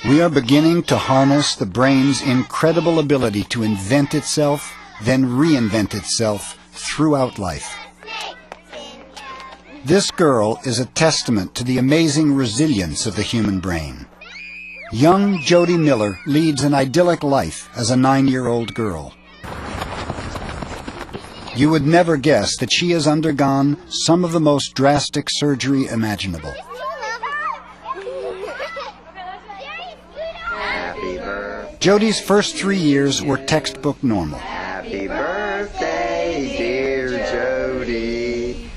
We are beginning to harness the brain's incredible ability to invent itself, then reinvent itself throughout life. This girl is a testament to the amazing resilience of the human brain. Young Jody Miller leads an idyllic life as a 9-year-old girl. You would never guess that she has undergone some of the most drastic surgery imaginable. Jody's first 3 years were textbook normal. Happy birthday, dear Jody.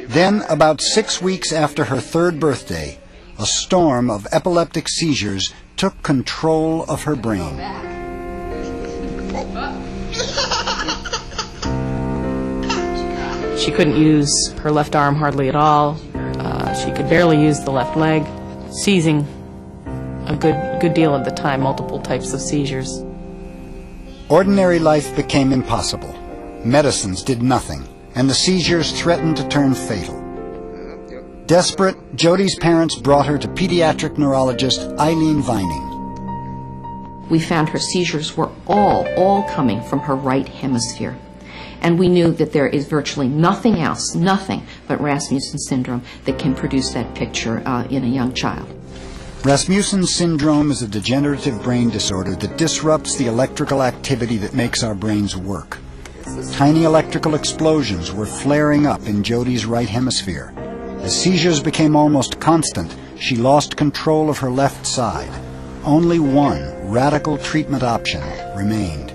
Then, about 6 weeks after her 3rd birthday, a storm of epileptic seizures took control of her brain. She couldn't use her left arm hardly at all. She could barely use the left leg, seizing a good deal of the time, multiple types of seizures. Ordinary life became impossible. Medicines did nothing, and the seizures threatened to turn fatal. Desperate, Jody's parents brought her to pediatric neurologist Eileen Vining. We found her seizures were all coming from her right hemisphere. And we knew that there is virtually nothing else, nothing but Rasmussen Syndrome that can produce that picture in a young child. Rasmussen Syndrome is a degenerative brain disorder that disrupts the electrical activity that makes our brains work. Tiny electrical explosions were flaring up in Jody's right hemisphere. As seizures became almost constant, she lost control of her left side. Only one radical treatment option remained.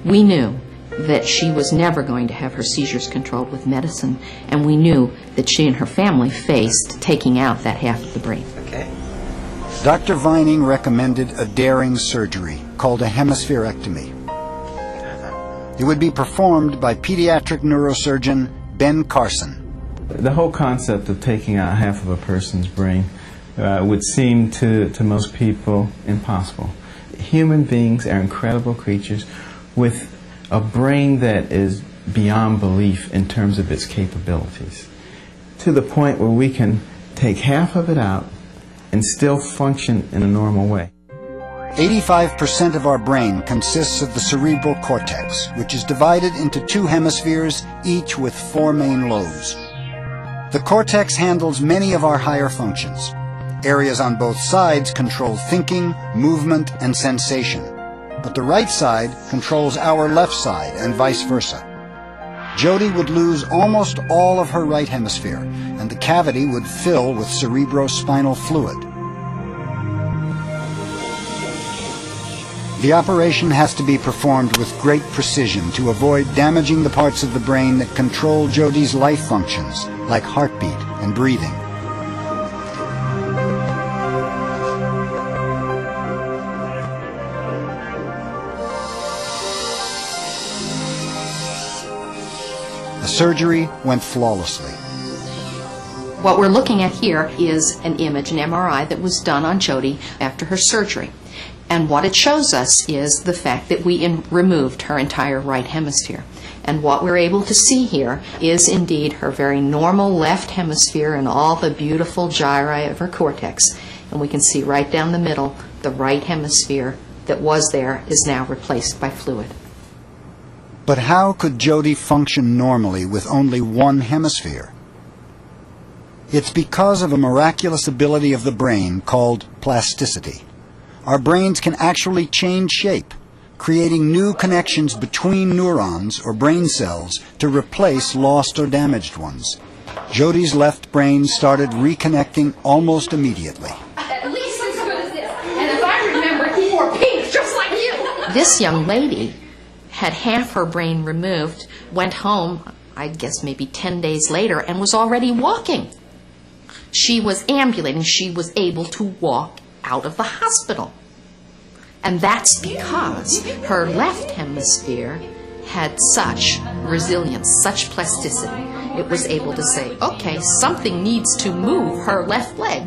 We knew that she was never going to have her seizures controlled with medicine, and we knew that she and her family faced taking out that half of the brain. Okay. Dr. Vining recommended a daring surgery called a hemispherectomy. It would be performed by pediatric neurosurgeon Ben Carson. The whole concept of taking out half of a person's brain would seem to most people impossible. Human beings are incredible creatures with a brain that is beyond belief in terms of its capabilities, to the point where we can take half of it out and still function in a normal way. 85% of our brain consists of the cerebral cortex, which is divided into 2 hemispheres, each with 4 main lobes. The cortex handles many of our higher functions. Areas on both sides control thinking, movement, and sensation. But the right side controls our left side and vice versa. Jody would lose almost all of her right hemisphere, and the cavity would fill with cerebrospinal fluid. The operation has to be performed with great precision to avoid damaging the parts of the brain that control Jody's life functions, like heartbeat and breathing. The surgery went flawlessly. What we're looking at here is an image, an MRI, that was done on Jody after her surgery. And what it shows us is the fact that we removed her entire right hemisphere. And what we're able to see here is indeed her very normal left hemisphere and all the beautiful gyri of her cortex. And we can see right down the middle, the right hemisphere that was there is now replaced by fluid. But how could Jody function normally with only one hemisphere? It's because of a miraculous ability of the brain called plasticity. Our brains can actually change shape, creating new connections between neurons or brain cells to replace lost or damaged ones. Jody's left brain started reconnecting almost immediately. At least as good as this. And if I remember, he wore pink just like you. This young lady had half her brain removed, went home, I guess maybe 10 days later, and was already walking. She was ambulating. She was able to walk out of the hospital. And that's because her left hemisphere had such resilience, such plasticity. It was able to say, okay, something needs to move her left leg.